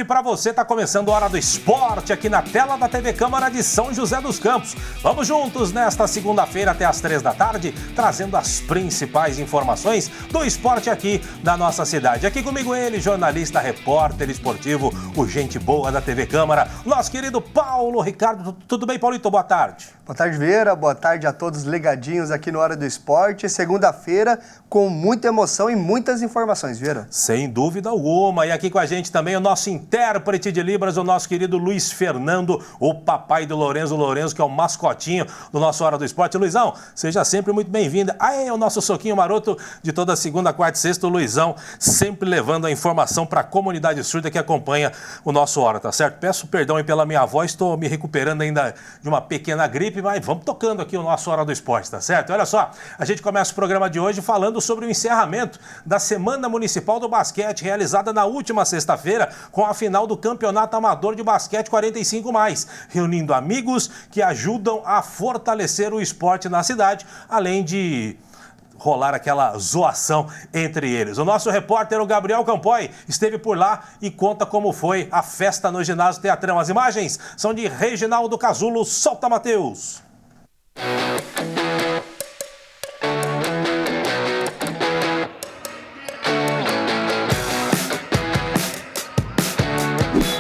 para você. Tá começando a Hora do Esporte aqui na tela da TV Câmara de São José dos Campos. Vamos juntos nesta segunda-feira até às 3 da tarde, trazendo as principais informações do esporte aqui da nossa cidade. Aqui comigo ele, jornalista, repórter esportivo, o gente boa da TV Câmara, nosso querido Paulo Ricardo. Tudo bem, Paulito? Boa tarde. Boa tarde, Vieira. Boa tarde a todos ligadinhos aqui no Hora do Esporte. Segunda-feira com muita emoção e muitas informações, Vieira. Sem dúvida alguma. E aqui com a gente também o nosso intérprete de Libras, o nosso querido Luiz Fernando, o papai do Lourenço, que é o mascotinho do nosso Hora do Esporte. Luizão, seja sempre muito bem-vindo. Aí é o nosso soquinho maroto de toda segunda, quarta e sexta, o Luizão, sempre levando a informação para a comunidade surda que acompanha o nosso Hora, tá certo? Peço perdão aí pela minha voz, estou me recuperando ainda de uma pequena gripe, mas vamos tocando aqui o nosso Hora do Esporte, tá certo? Olha só, a gente começa o programa de hoje falando sobre o encerramento da Semana Municipal do Basquete, realizada na última sexta-feira, com a final do Campeonato Amador de Basquete 45+, reunindo amigos que ajudam a fortalecer o esporte na cidade, além de rolar aquela zoação entre eles. O nosso repórter, o Gabriel Campoy, esteve por lá e conta como foi a festa no Ginásio Teatrão. As imagens são de Reginaldo Casulo. Solta, Matheus!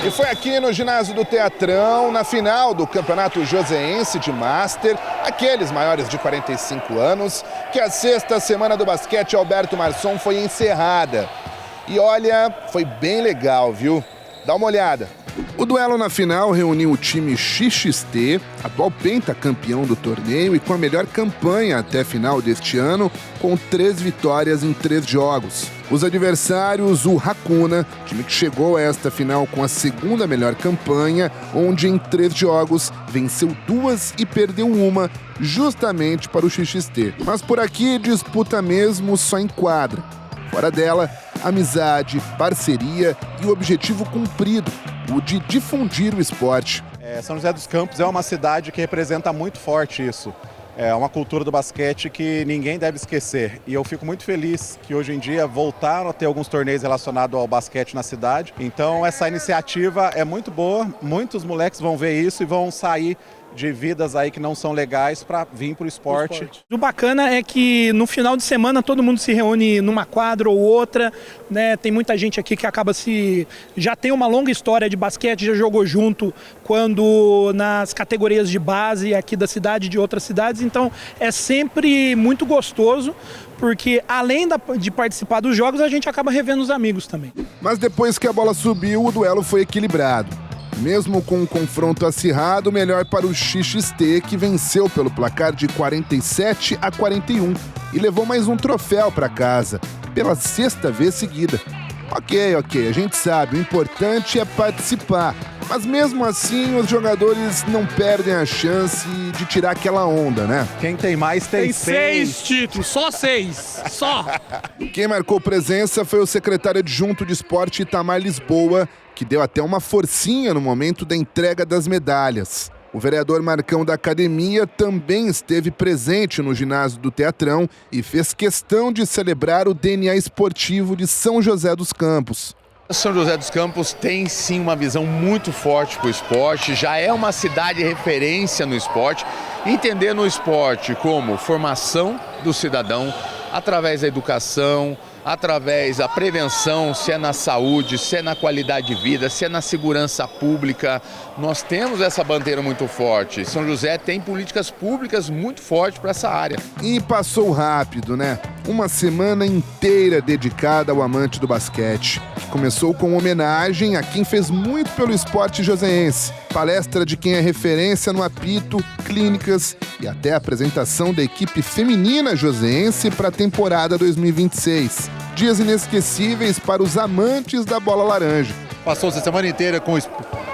E foi aqui no ginásio do Teatrão, na final do Campeonato Joseense de Master, aqueles maiores de 45 anos, que a sexta semana do basquete Alberto Marçom foi encerrada. E olha, foi bem legal, viu? Dá uma olhada. O duelo na final reuniu o time XXT, atual pentacampeão do torneio e com a melhor campanha até a final deste ano, com 3 vitórias em 3 jogos. Os adversários, o Hakuna, time que chegou a esta final com a segunda melhor campanha, onde em 3 jogos venceu 2 e perdeu 1, justamente para o XXT. Mas por aqui disputa mesmo só em quadra. Fora dela, amizade, parceria e o objetivo cumprido, o de difundir o esporte. São José dos Campos é uma cidade que representa muito forte isso. É uma cultura do basquete que ninguém deve esquecer. E eu fico muito feliz que hoje em dia voltaram a ter alguns torneios relacionados ao basquete na cidade. Então essa iniciativa é muito boa, muitos moleques vão ver isso e vão sair de vidas aí que não são legais para vir para o esporte. O bacana é que no final de semana todo mundo se reúne numa quadra ou outra, né? Tem muita gente aqui que acaba já tem uma longa história de basquete, já jogou junto quando nas categorias de base aqui da cidade e de outras cidades, então é sempre muito gostoso, porque além de participar dos jogos, a gente acaba revendo os amigos também. Mas depois que a bola subiu, o duelo foi equilibrado. Mesmo com um confronto acirrado, melhor para o XXT, que venceu pelo placar de 47-41 e levou mais um troféu para casa, pela 6ª vez seguida. Ok, a gente sabe, o importante é participar, mas mesmo assim os jogadores não perdem a chance de tirar aquela onda, né? Quem tem mais tem 6 títulos, só 6, só! Quem marcou presença foi o secretário adjunto de esporte Itamar Lisboa, que deu até uma forcinha no momento da entrega das medalhas. O vereador Marcão da Academia também esteve presente no ginásio do Teatrão e fez questão de celebrar o DNA esportivo de São José dos Campos. São José dos Campos tem sim uma visão muito forte para o esporte, já é uma cidade referência no esporte, entendendo o esporte como formação do cidadão através da educação, através da prevenção, se é na saúde, se é na qualidade de vida, se é na segurança pública. Nós temos essa bandeira muito forte. São José tem políticas públicas muito fortes para essa área. E passou rápido, né? Uma semana inteira dedicada ao amante do basquete. Começou com homenagem a quem fez muito pelo esporte joseense. Palestra de quem é referência no apito, clínicas e até a apresentação da equipe feminina joseense para a temporada 2026. Dias inesquecíveis para os amantes da bola laranja. Passou-se a semana inteira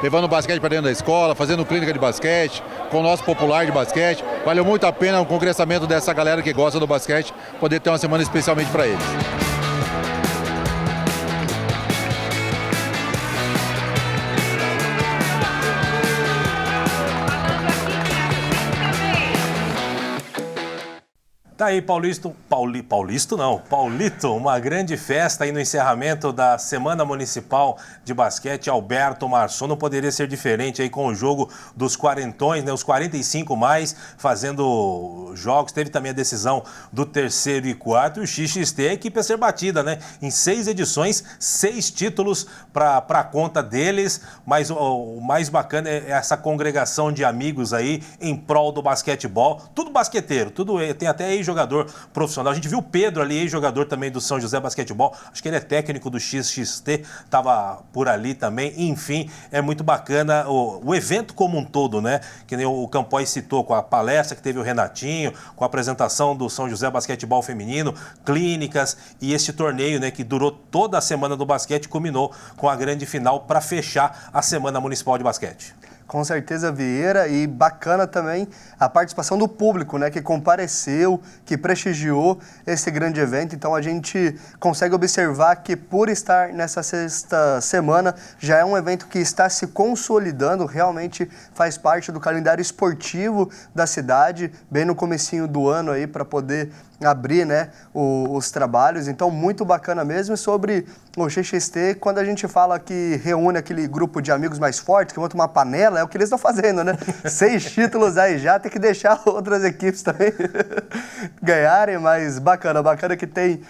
levando o basquete para dentro da escola, fazendo clínica de basquete, com o nosso popular de basquete. Valeu muito a pena o congressamento dessa galera que gosta do basquete, poder ter uma semana especialmente para eles. Tá aí, Paulito, uma grande festa aí no encerramento da Semana Municipal de Basquete. Alberto Marçom, não poderia ser diferente aí com o jogo dos quarentões, né? Os 45 mais fazendo jogos. Teve também a decisão do terceiro e quarto. E o XXT, a equipe a ser batida, né? Em 6 edições, 6 títulos para conta deles. Mas o mais bacana é essa congregação de amigos aí em prol do basquetebol. Tudo basqueteiro, tudo tem até aí jogador profissional. A gente viu o Pedro ali, jogador também do São José Basquetebol. Acho que ele é técnico do XXT, estava por ali também. Enfim, é muito bacana o evento como um todo, né? Que nem o Campoy citou, com a palestra que teve o Renatinho, com a apresentação do São José Basquetebol Feminino, clínicas e este torneio, né? Que durou toda a semana do basquete, culminou com a grande final para fechar a Semana Municipal de Basquete. Com certeza, Vieira, e bacana também a participação do público, né, que compareceu, que prestigiou esse grande evento. Então a gente consegue observar que por estar nessa sexta semana já é um evento que está se consolidando, realmente faz parte do calendário esportivo da cidade, bem no comecinho do ano aí para poder abrir, né, os trabalhos. Então muito bacana mesmo. E sobre o XXT, quando a gente fala que reúne aquele grupo de amigos mais fortes, que monta uma panela, é o que eles estão fazendo, né? 6 títulos aí já, tem que deixar outras equipes também ganharem, mas bacana que tem...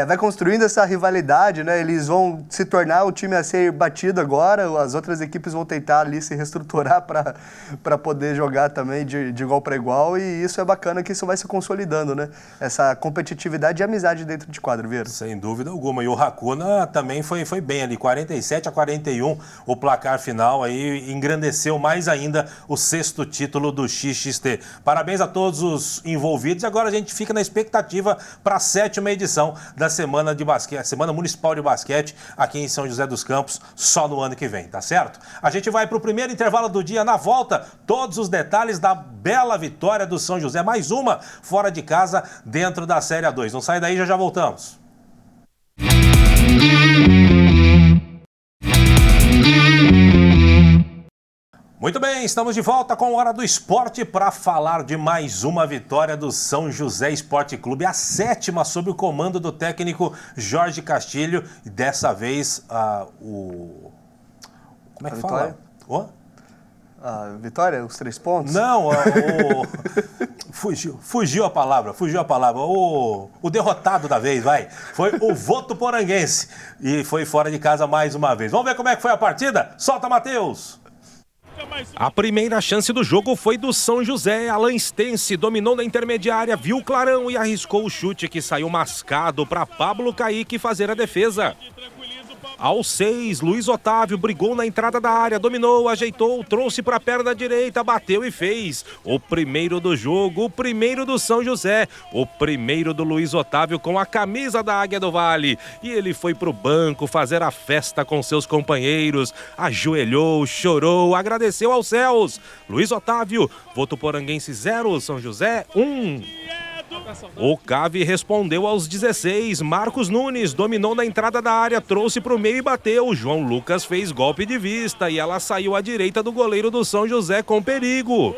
vai construindo essa rivalidade, né? Eles vão se tornar o time a ser batido agora, as outras equipes vão tentar ali se reestruturar para poder jogar também de igual para igual, e isso é bacana que isso vai se consolidando, né? Essa competitividade e amizade dentro de quadro, Vieira. Sem dúvida alguma. E o Hakuna também foi bem ali, 47-41 o placar final, aí engrandeceu mais ainda o 6º título do XXT. Parabéns a todos os envolvidos, e agora a gente fica na expectativa para a 7ª edição da Semana de Basquete, Semana Municipal de Basquete aqui em São José dos Campos, só no ano que vem, tá certo? A gente vai para o primeiro intervalo do dia. Na volta, todos os detalhes da bela vitória do São José, mais uma fora de casa dentro da Série A2. Não sai daí, já voltamos. Muito bem, estamos de volta com a Hora do Esporte para falar de mais uma vitória do São José Esporte Clube, a 7ª sob o comando do técnico Jorge Castilho. E dessa vez, como é que fala? A vitória, os 3 pontos? Não, fugiu a palavra. O derrotado da vez, foi o Votuporanguense e foi fora de casa mais uma vez. Vamos ver como é que foi a partida? Solta, Matheus! A primeira chance do jogo foi do São José. Alan Stense dominou na intermediária, viu o clarão e arriscou o chute que saiu mascado para Pablo Kaique fazer a defesa. Aos 6, Luiz Otávio brigou na entrada da área, dominou, ajeitou, trouxe para a perna direita, bateu e fez. O primeiro do jogo, o primeiro do São José, o primeiro do Luiz Otávio com a camisa da Águia do Vale. E ele foi para o banco fazer a festa com seus companheiros, ajoelhou, chorou, agradeceu aos céus. Luiz Otávio, Votuporanguense 0, São José 1. O Cave respondeu aos 16, Marcos Nunes dominou na entrada da área, trouxe para o meio e bateu. João Lucas fez golpe de vista e ela saiu à direita do goleiro do São José com perigo.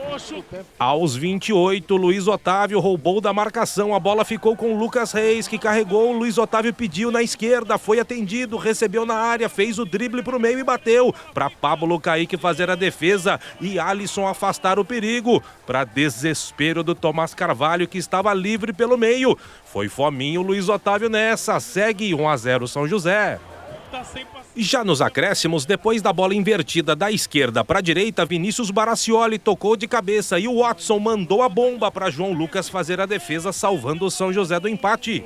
Aos 28, Luiz Otávio roubou da marcação, a bola ficou com Lucas Reis, que carregou, Luiz Otávio pediu na esquerda, foi atendido, recebeu na área, fez o drible para o meio e bateu. Para Pablo Kaique fazer a defesa e Alisson afastar o perigo. Para desespero do Tomás Carvalho, que estava livre pelo meio. Foi fominho Luiz Otávio nessa. Segue 1-0 São José. Já nos acréscimos, depois da bola invertida da esquerda para a direita, Vinícius Baraccioli tocou de cabeça e o Watson mandou a bomba para João Lucas fazer a defesa, salvando o São José do empate.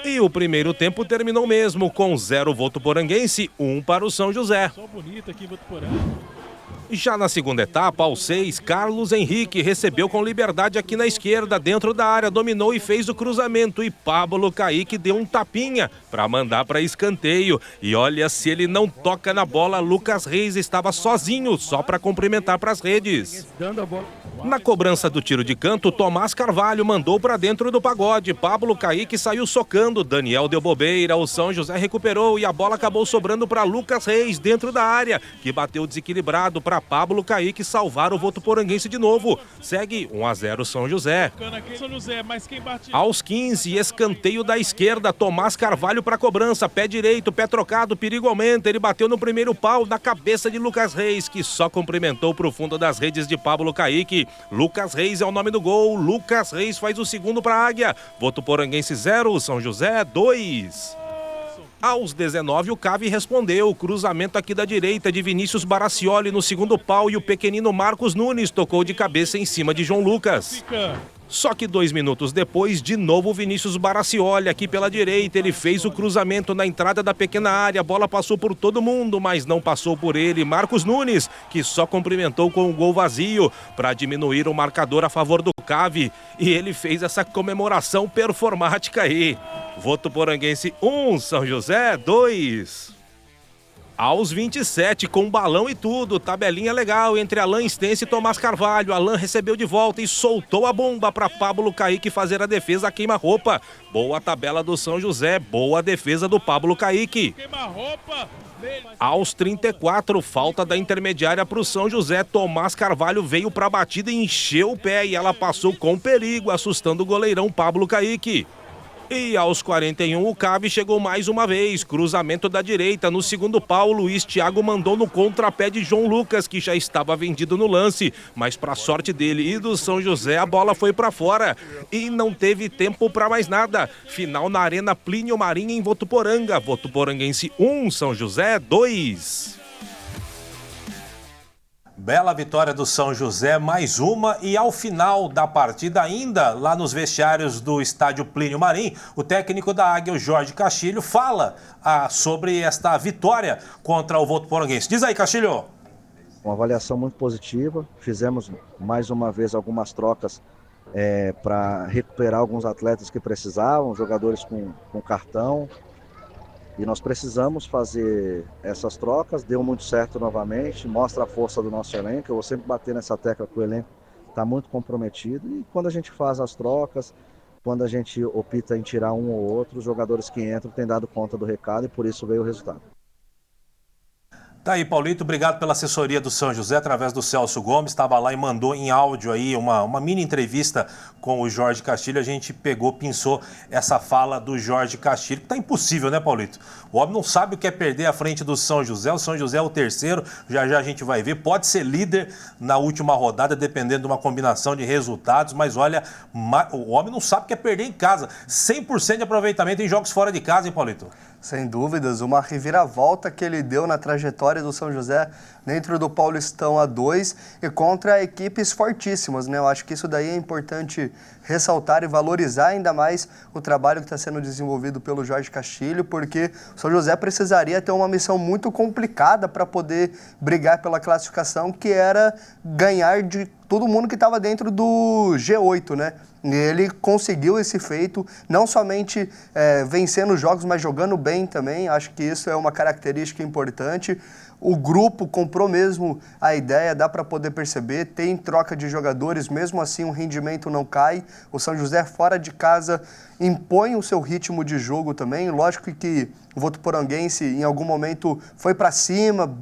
E o primeiro tempo terminou mesmo, com 0 Votuporanguense, 1 para o São José. Já na segunda etapa, aos 6, Carlos Henrique recebeu com liberdade aqui na esquerda, dentro da área, dominou e fez o cruzamento. E Pablo Kaique deu um tapinha para mandar para escanteio. E olha, se ele não toca na bola, Lucas Reis estava sozinho, só para cumprimentar para as redes. Na cobrança do tiro de canto, Tomás Carvalho mandou para dentro do pagode. Pablo Kaique saiu socando, Daniel deu bobeira, o São José recuperou e a bola acabou sobrando para Lucas Reis, dentro da área, que bateu desequilibrado para para Pablo Kaique salvar o Votuporanguense de novo. Segue 1-0 São José. Aos 15, escanteio da esquerda, Tomás Carvalho para cobrança, pé direito, pé trocado, perigo aumenta, ele bateu no primeiro pau na cabeça de Lucas Reis, que só cumprimentou para o fundo das redes de Pablo Kaique. Lucas Reis é o nome do gol, Lucas Reis faz o segundo para a Águia. Votuporanguense 0, São José 2. Aos 19, o Cave respondeu, cruzamento aqui da direita de Vinícius Baracioli no segundo pau e o pequenino Marcos Nunes tocou de cabeça em cima de João Lucas. Só que 2 minutos depois, de novo Vinícius Baracioli aqui pela direita, ele fez o cruzamento na entrada da pequena área, a bola passou por todo mundo, mas não passou por ele, Marcos Nunes, que só cumprimentou com um gol vazio para diminuir o marcador a favor do Cave, e ele fez essa comemoração performática aí. Votuporanguense 1, São José 2. Aos 27, com balão e tudo, tabelinha legal entre Alan Stense e Tomás Carvalho. Alan recebeu de volta e soltou a bomba para Pablo Kaique fazer a defesa a queima-roupa. Boa tabela do São José, boa defesa do Pablo Kaique. Aos 34, falta da intermediária para o São José. Tomás Carvalho veio para a batida e encheu o pé e ela passou com perigo, assustando o goleirão Pablo Kaique. E aos 41, o Cave chegou mais uma vez, cruzamento da direita, no segundo pau, Luiz Thiago mandou no contrapé de João Lucas, que já estava vendido no lance, mas para sorte dele e do São José, a bola foi para fora e não teve tempo para mais nada. Final na Arena Plínio Marinho em Votuporanga, Votuporanguense 1, São José 2. Bela vitória do São José, mais uma, e ao final da partida, ainda lá nos vestiários do estádio Plínio Marim, o técnico da Águia, o Jorge Castilho, fala sobre esta vitória contra o Votuporanguense. Diz aí, Castilho. Uma avaliação muito positiva, fizemos mais uma vez algumas trocas para recuperar alguns atletas que precisavam, jogadores com cartão. E nós precisamos fazer essas trocas, deu muito certo novamente, mostra a força do nosso elenco. Eu vou sempre bater nessa tecla que o elenco está muito comprometido. E quando a gente faz as trocas, quando a gente opta em tirar um ou outro, os jogadores que entram têm dado conta do recado e por isso veio o resultado. Tá aí, Paulito, obrigado pela assessoria do São José, através do Celso Gomes, estava lá e mandou em áudio aí uma mini entrevista com o Jorge Castilho, a gente pinçou essa fala do Jorge Castilho, que tá impossível, né, Paulito? O homem não sabe o que é perder à frente do São José, o São José é o terceiro, já a gente vai ver, pode ser líder na última rodada, dependendo de uma combinação de resultados, mas olha, o homem não sabe o que é perder em casa, 100% de aproveitamento em jogos fora de casa, hein, Paulito? Sem dúvidas, uma reviravolta que ele deu na trajetória do São José dentro do Paulistão A2 e contra equipes fortíssimas, né? Eu acho que isso daí é importante ressaltar e valorizar ainda mais o trabalho que está sendo desenvolvido pelo Jorge Castilho, porque o São José precisaria ter uma missão muito complicada para poder brigar pela classificação, que era ganhar de todo mundo que estava dentro do G8, né? E ele conseguiu esse feito, não somente vencendo jogos, mas jogando bem também. Acho que isso é uma característica importante. O grupo comprou mesmo a ideia, dá para poder perceber, tem troca de jogadores, mesmo assim o rendimento não cai. O São José fora de casa impõe o seu ritmo de jogo também. Lógico que o Votuporanguense em algum momento foi para cima,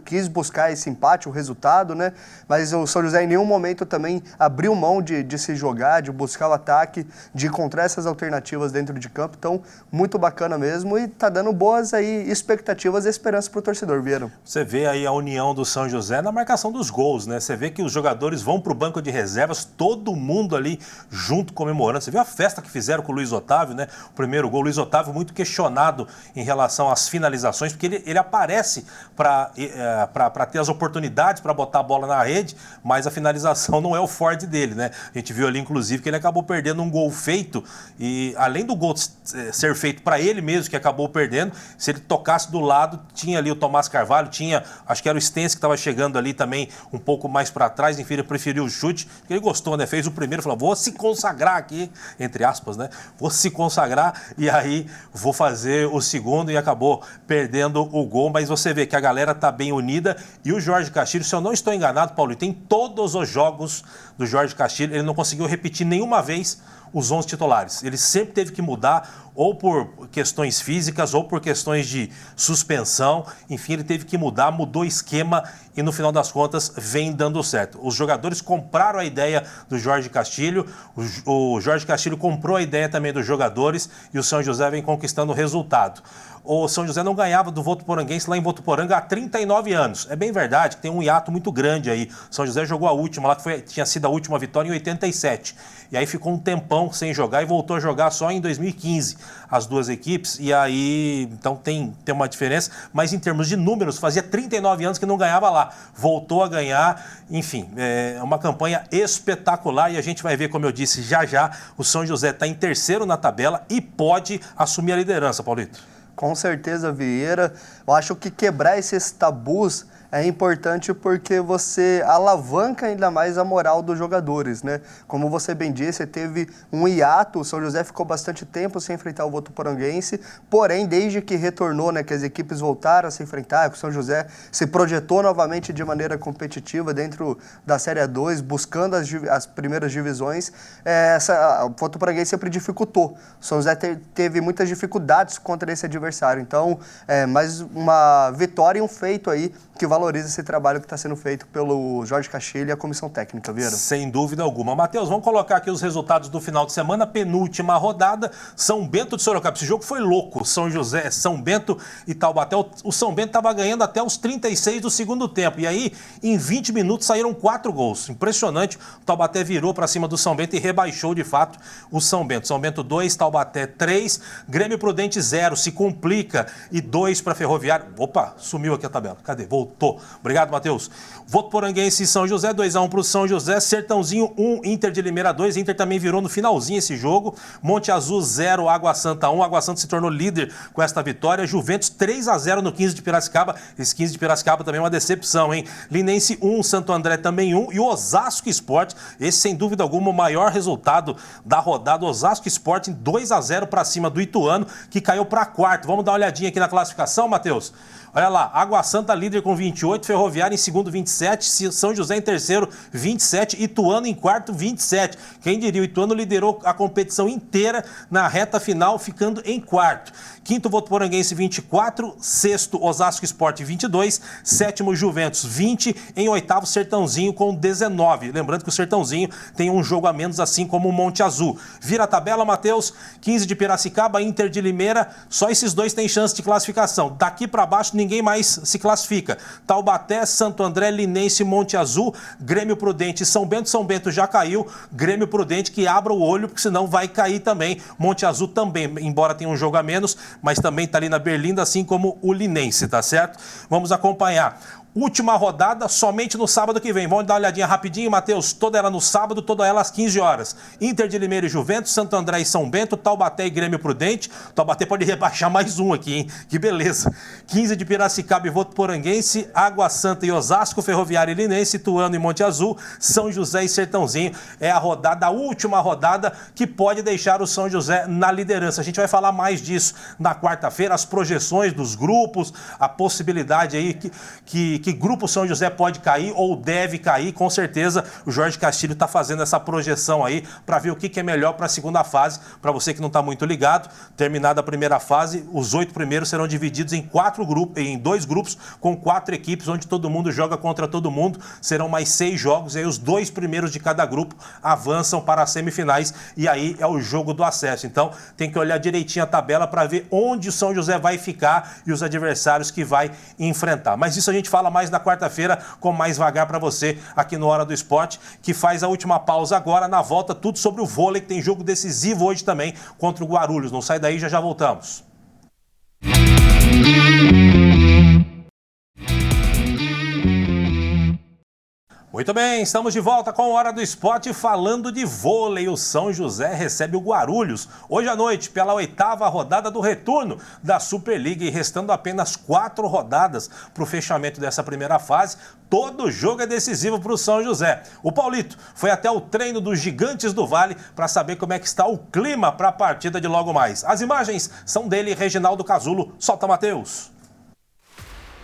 quis buscar esse empate, o resultado, né? Mas o São José em nenhum momento também abriu mão de se jogar, de buscar o ataque, de encontrar essas alternativas dentro de campo. Então, muito bacana mesmo e tá dando boas aí expectativas e esperanças para o torcedor, Vieira. Você vê aí a união do São José na marcação dos gols, né? Você vê que os jogadores vão para o banco de reservas, todo mundo ali junto comemorando. Você viu a festa que fizeram com o Luiz Otávio, né? O primeiro gol, o Luiz Otávio muito questionado em relação às finalizações, porque ele aparece para ter as oportunidades para botar a bola na rede, mas a finalização não é o forte dele, né? A gente viu ali, inclusive, que ele acabou perdendo um gol feito e, além do gol ser feito para ele mesmo, que acabou perdendo, se ele tocasse do lado, tinha ali o Tomás Carvalho, tinha, acho que era o Stense que estava chegando ali também um pouco mais para trás, enfim, ele preferiu o chute, porque ele gostou, né? Fez o primeiro, falou, vou se consagrar aqui, entre aspas, né? Vou se consagrar e aí vou fazer o segundo e acabou perdendo o gol, mas você vê que a galera tá bem unida e o Jorge Castilho, se eu não estou enganado, Paulo, tem todos os jogos do Jorge Castilho, ele não conseguiu repetir nenhuma vez os 11 titulares. Ele sempre teve que mudar ou por questões físicas ou por questões de suspensão. Enfim, ele teve teve que mudou esquema e no final das contas vem dando certo. Os jogadores compraram a ideia do Jorge Castilho, o Jorge Castilho comprou a ideia também dos jogadores e o São José vem conquistando o resultado. O São José não ganhava do Votuporanguense lá em Votuporanga há 39 anos. É bem verdade que tem um hiato muito grande aí. São José jogou a última lá, que tinha sido a última vitória em 87. E aí ficou um tempão sem jogar e voltou a jogar só em 2015, as duas equipes. E aí, então tem uma diferença. Mas em termos de números, fazia 39 anos que não ganhava lá. Voltou a ganhar. Enfim, é uma campanha espetacular. E a gente vai ver, como eu disse, já o São José está em terceiro na tabela e pode assumir a liderança, Paulito. Com certeza, Vieira. Eu acho que quebrar esses tabus é importante porque você alavanca ainda mais a moral dos jogadores, né? Como você bem disse, teve um hiato, o São José ficou bastante tempo sem enfrentar o Votuporanguense, porém, desde que retornou, né, que as equipes voltaram a se enfrentar, que o São José se projetou novamente de maneira competitiva dentro da Série A2, buscando as primeiras divisões, o Votuporanguense sempre dificultou. O São José teve muitas dificuldades contra esse adversário, então, mais uma vitória e um feito aí que valoriza esse trabalho que está sendo feito pelo Jorge Castilho e a comissão técnica, Vieira. Sem dúvida alguma. Matheus, vamos colocar aqui os resultados do final de semana, penúltima rodada, São Bento de Sorocaba. Esse jogo foi louco, São Bento e Taubaté. O São Bento estava ganhando até os 36 do segundo tempo, e aí em 20 minutos saíram 4 gols. Impressionante, o Taubaté virou para cima do São Bento e rebaixou de fato o São Bento. São Bento 2, Taubaté 3, Grêmio Prudente 0, se complica, e 2 para Ferroviário. Opa, sumiu aqui a tabela, cadê? Voltou. Obrigado, Matheus. Votuporanguense e São José, 2-1 para o São José. Sertãozinho 1, Inter de Limeira 2. Inter também virou no finalzinho esse jogo. Monte Azul 0, Água Santa 1. Água Santa se tornou líder com esta vitória. Juventus 3-0 no 15 de Piracicaba. Esse 15 de Piracicaba também é uma decepção, hein? Linense 1, Santo André também 1. E o Osasco Sport, esse sem dúvida alguma o maior resultado da rodada. O Osasco Sport 2-0 para cima do Ituano, que caiu para quarto. Vamos dar uma olhadinha aqui na classificação, Matheus? Olha lá, Água Santa líder com 28, Ferroviário em segundo 27, São José em terceiro 27, Ituano em quarto 27. Quem diria, o Ituano liderou a competição inteira na reta final, ficando em quarto. Quinto, Votuporanguense 24, sexto, Osasco Sport 22, sétimo, Juventus 20, em oitavo, Sertãozinho com 19. Lembrando que o Sertãozinho tem um jogo a menos, assim como o Monte Azul. Vira a tabela, Matheus, 15 de Piracicaba, Inter de Limeira, só esses dois têm chance de classificação. Daqui para baixo, ninguém mais se classifica. Taubaté, Santo André, Linense, Monte Azul, Grêmio Prudente e São Bento já caiu. Grêmio Prudente que abra o olho, porque senão vai cair também. Monte Azul também, embora tenha um jogo a menos, mas também está ali na Berlinda, assim como o Linense, tá certo? Vamos acompanhar. Última rodada somente no sábado que vem. Vamos dar uma olhadinha rapidinho, Matheus. Toda ela no sábado, toda ela às 15 horas. Inter de Limeira e Juventus, Santo André e São Bento, Taubaté e Grêmio Prudente. Taubaté pode rebaixar mais um aqui, hein? Que beleza. 15 de Piracicaba e Votuporanguense, Água Santa e Osasco, Ferroviário e Linense, Ituano e Monte Azul, São José e Sertãozinho. É a rodada, a última rodada que pode deixar o São José na liderança. A gente vai falar mais disso na quarta-feira, as projeções dos grupos, a possibilidade aí que grupo São José pode cair ou deve cair. Com certeza o Jorge Castilho está fazendo essa projeção aí para ver o que é melhor para a segunda fase. Para você que não está muito ligado, terminada a primeira fase, os 8 primeiros serão divididos em 2 grupos com 4 equipes, onde todo mundo joga contra todo mundo. Serão mais 6 jogos e aí os 2 primeiros de cada grupo avançam para as semifinais e aí é o jogo do acesso. Então tem que olhar direitinho a tabela para ver onde o São José vai ficar e os adversários que vai enfrentar. Mas isso a gente fala mais na quarta-feira, com mais vagar para você aqui no Hora do Esporte, que faz a última pausa agora. Na volta, tudo sobre o vôlei, que tem jogo decisivo hoje também contra o Guarulhos. Não sai daí, já voltamos. Muito bem, estamos de volta com a Hora do Esporte falando de vôlei. O São José recebe o Guarulhos hoje à noite pela 8ª rodada do retorno da Superliga e restando apenas 4 rodadas para o fechamento dessa primeira fase. Todo jogo é decisivo para o São José. O Paulito foi até o treino dos Gigantes do Vale para saber como é que está o clima para a partida de logo mais. As imagens são dele, Reginaldo Casulo. Solta, Matheus.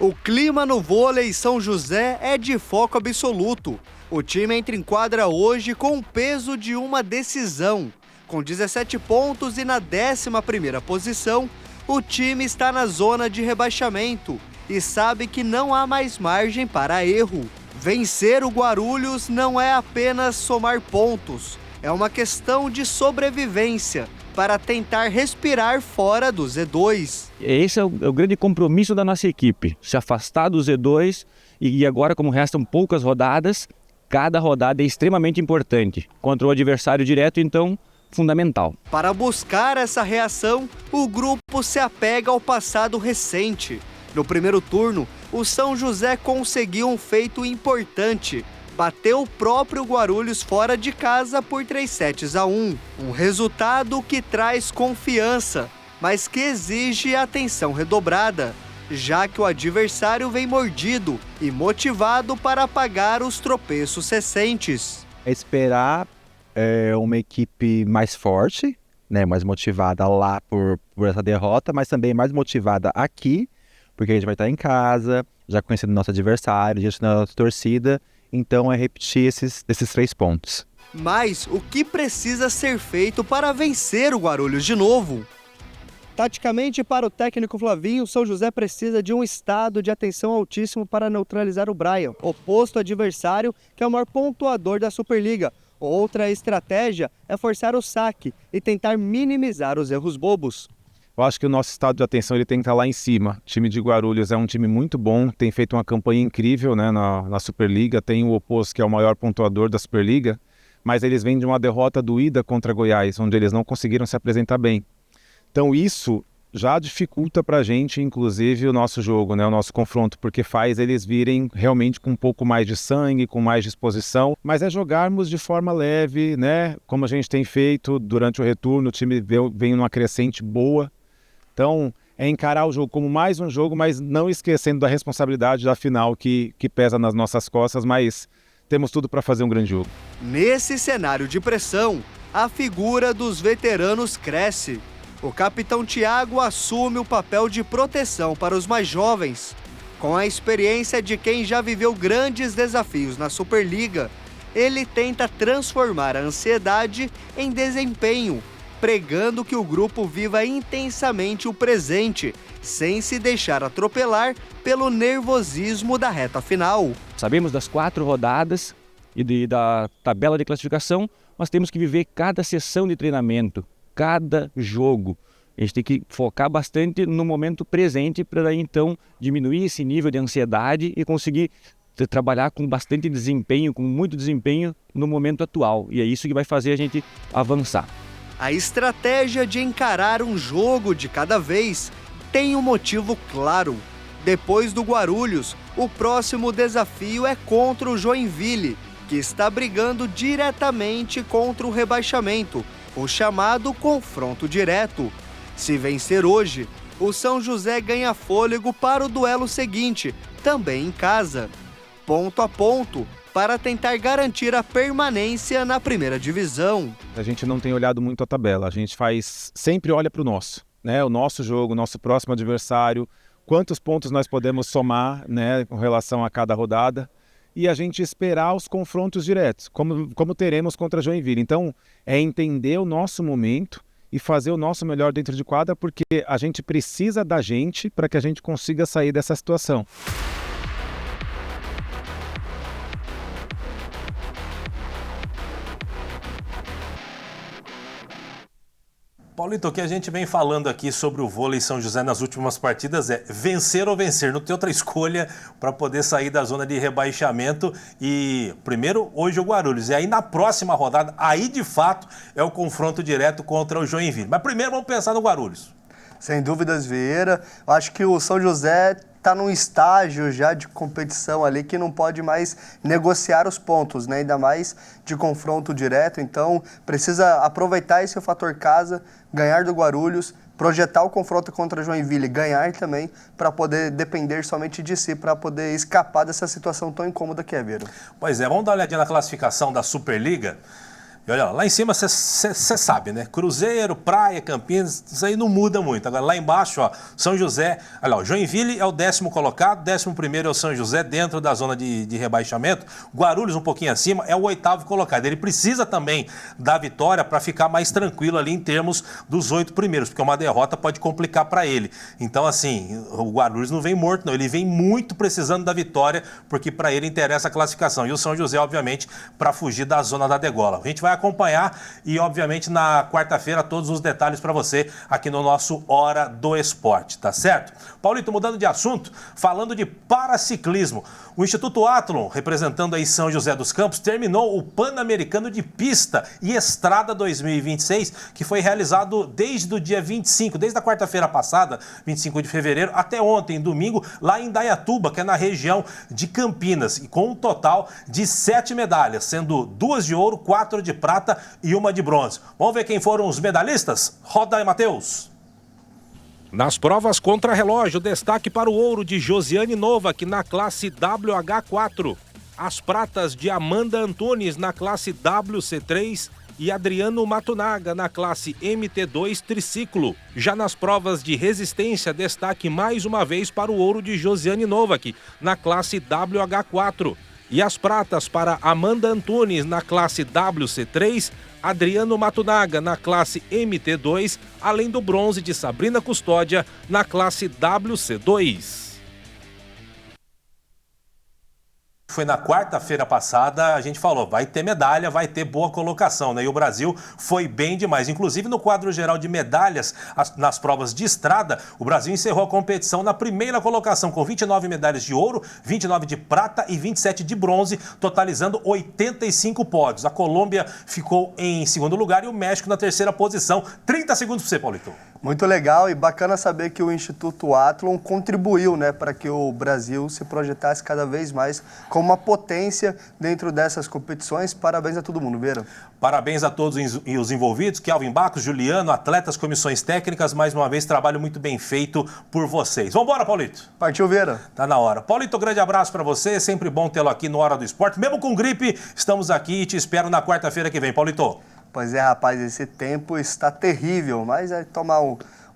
O clima no vôlei São José é de foco absoluto. O time entra em quadra hoje com o peso de uma decisão. Com 17 pontos e na 11ª posição, o time está na zona de rebaixamento e sabe que não há mais margem para erro. Vencer o Guarulhos não é apenas somar pontos, é uma questão de sobrevivência para tentar respirar fora do Z2. Esse é o grande compromisso da nossa equipe, se afastar do Z2 e agora, como restam poucas rodadas, cada rodada é extremamente importante. Contra o adversário direto, então, fundamental. Para buscar essa reação, o grupo se apega ao passado recente. No primeiro turno, o São José conseguiu um feito importante. Bateu o próprio Guarulhos fora de casa por 3-1. Um resultado que traz confiança, mas que exige atenção redobrada, já que o adversário vem mordido e motivado para apagar os tropeços recentes. Esperar uma equipe mais forte, né, mais motivada lá por essa derrota, mas também mais motivada aqui, porque a gente vai estar em casa, já conhecendo nosso adversário, diante da nossa torcida, então é repetir esses 3 pontos. Mas o que precisa ser feito para vencer o Guarulhos de novo? Taticamente, para o técnico Flavinho, o São José precisa de um estado de atenção altíssimo para neutralizar o Brian, oposto adversário, que é o maior pontuador da Superliga. Outra estratégia é forçar o saque e tentar minimizar os erros bobos. Eu acho que o nosso estado de atenção ele tem que estar lá em cima. O time de Guarulhos é um time muito bom, tem feito uma campanha incrível, né, na Superliga. Tem o oposto, que é o maior pontuador da Superliga, mas eles vêm de uma derrota doída contra Goiás, onde eles não conseguiram se apresentar bem. Então isso já dificulta para a gente, inclusive, o nosso jogo, né, o nosso confronto, porque faz eles virem realmente com um pouco mais de sangue, com mais disposição, mas é jogarmos de forma leve, né, como a gente tem feito durante o retorno, o time vem numa crescente boa. Então, é encarar o jogo como mais um jogo, mas não esquecendo da responsabilidade da final que pesa nas nossas costas, mas temos tudo para fazer um grande jogo. Nesse cenário de pressão, a figura dos veteranos cresce. O capitão Thiago assume o papel de proteção para os mais jovens. Com a experiência de quem já viveu grandes desafios na Superliga, ele tenta transformar a ansiedade em desempenho, pregando que o grupo viva intensamente o presente, sem se deixar atropelar pelo nervosismo da reta final. Sabemos das 4 rodadas e da tabela de classificação, mas temos que viver cada sessão de treinamento, cada jogo. A gente tem que focar bastante no momento presente para daí então diminuir esse nível de ansiedade e conseguir trabalhar com bastante desempenho, com muito desempenho no momento atual. E é isso que vai fazer a gente avançar. A estratégia de encarar um jogo de cada vez tem um motivo claro. Depois do Guarulhos, o próximo desafio é contra o Joinville, que está brigando diretamente contra o rebaixamento, o chamado confronto direto. Se vencer hoje, o São José ganha fôlego para o duelo seguinte, também em casa. Ponto a ponto, para tentar garantir a permanência na primeira divisão. A gente não tem olhado muito a tabela, a gente sempre olha para o nosso, né? O nosso jogo, o nosso próximo adversário, quantos pontos nós podemos somar, né, com relação a cada rodada, e a gente esperar os confrontos diretos, como teremos contra a Joinville. Então, é entender o nosso momento e fazer o nosso melhor dentro de quadra, porque a gente precisa da gente para que a gente consiga sair dessa situação. Paulito, o que a gente vem falando aqui sobre o vôlei São José nas últimas partidas é vencer ou vencer, não tem outra escolha para poder sair da zona de rebaixamento. E primeiro, hoje o Guarulhos, e aí na próxima rodada, aí de fato é o confronto direto contra o Joinville. Mas primeiro vamos pensar no Guarulhos. Sem dúvidas, Vieira. Eu acho que o São José está num estágio já de competição ali que não pode mais negociar os pontos, né? Ainda mais de confronto direto. Então, precisa aproveitar esse fator casa, ganhar do Guarulhos, projetar o confronto contra a Joinville, ganhar também, para poder depender somente de si, para poder escapar dessa situação tão incômoda que é, Vieira. Pois é, vamos dar uma olhadinha na classificação da Superliga. E olha lá em cima você sabe, né? Cruzeiro, Praia, Campinas, isso aí não muda muito. Agora lá embaixo, ó, São José, olha lá, o Joinville é o 10º colocado, 11º é o São José, dentro da zona de rebaixamento. Guarulhos um pouquinho acima, é o 8º colocado. Ele precisa também da vitória para ficar mais tranquilo ali em termos dos 8 primeiros, porque uma derrota pode complicar para ele. Então, assim, o Guarulhos não vem morto, não. Ele vem muito precisando da vitória, porque para ele interessa a classificação. E o São José, obviamente, para fugir da zona da degola. A gente vai acompanhar e, obviamente, na quarta-feira, todos os detalhes para você aqui no nosso Hora do Esporte, tá certo? Paulito, mudando de assunto, falando de paraciclismo. O Instituto Athlon, representando aí São José dos Campos, terminou o Pan-Americano de Pista e Estrada 2026, que foi realizado desde o dia 25, desde a quarta-feira passada, 25 de fevereiro, até ontem, domingo, lá em Indaiatuba, que é na região de Campinas, e com um total de 7 medalhas, sendo 2 de ouro, 4 de prata e 1 de bronze. Vamos ver quem foram os medalhistas? Roda aí, Matheus. Nas provas contra-relógio, destaque para o ouro de Josiane Novak na classe WH4. As pratas de Amanda Antunes na classe WC3 e Adriano Matunaga na classe MT2 triciclo. Já nas provas de resistência, destaque mais uma vez para o ouro de Josiane Novak na classe WH4. E as pratas para Amanda Antunes na classe WC3, Adriano Matunaga na classe MT2, além do bronze de Sabrina Custódia na classe WC2. Foi na quarta-feira passada, a gente falou, vai ter medalha, vai ter boa colocação, né? E o Brasil foi bem demais. Inclusive, no quadro geral de medalhas, nas provas de estrada, o Brasil encerrou a competição na primeira colocação, com 29 medalhas de ouro, 29 de prata e 27 de bronze, totalizando 85 pódios. A Colômbia ficou em segundo lugar e o México na terceira posição. 30 segundos para você, Paulito. Muito legal e bacana saber que o Instituto Athlon contribuiu, né, para que o Brasil se projetasse cada vez mais como uma potência dentro dessas competições. Parabéns a todo mundo, Vera. Parabéns a todos os envolvidos, Kelvin Bacos, Juliano, atletas, comissões técnicas, mais uma vez, trabalho muito bem feito por vocês. Vamos embora, Paulito? Partiu, Vera. Tá na hora. Paulito, grande abraço para você, é sempre bom tê-lo aqui no Hora do Esporte. Mesmo com gripe, estamos aqui e te espero na quarta-feira que vem, Paulito. Pois é, rapaz, esse tempo está terrível, mas é tomar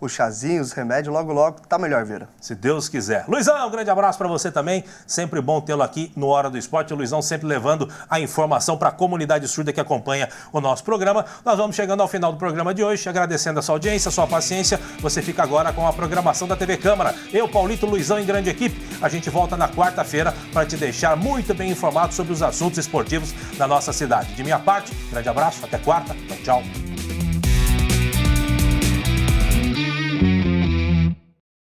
o chazinho, os remédios, logo tá melhor, Vera. Se Deus quiser. Luizão, um grande abraço para você também. Sempre bom tê-lo aqui no Hora do Esporte. O Luizão sempre levando a informação para a comunidade surda que acompanha o nosso programa. Nós vamos chegando ao final do programa de hoje, agradecendo a sua audiência, a sua paciência. Você fica agora com a programação da TV Câmara. Eu, Paulito, Luizão em grande equipe. A gente volta na quarta-feira para te deixar muito bem informado sobre os assuntos esportivos da nossa cidade. De minha parte, grande abraço, até quarta. Tchau.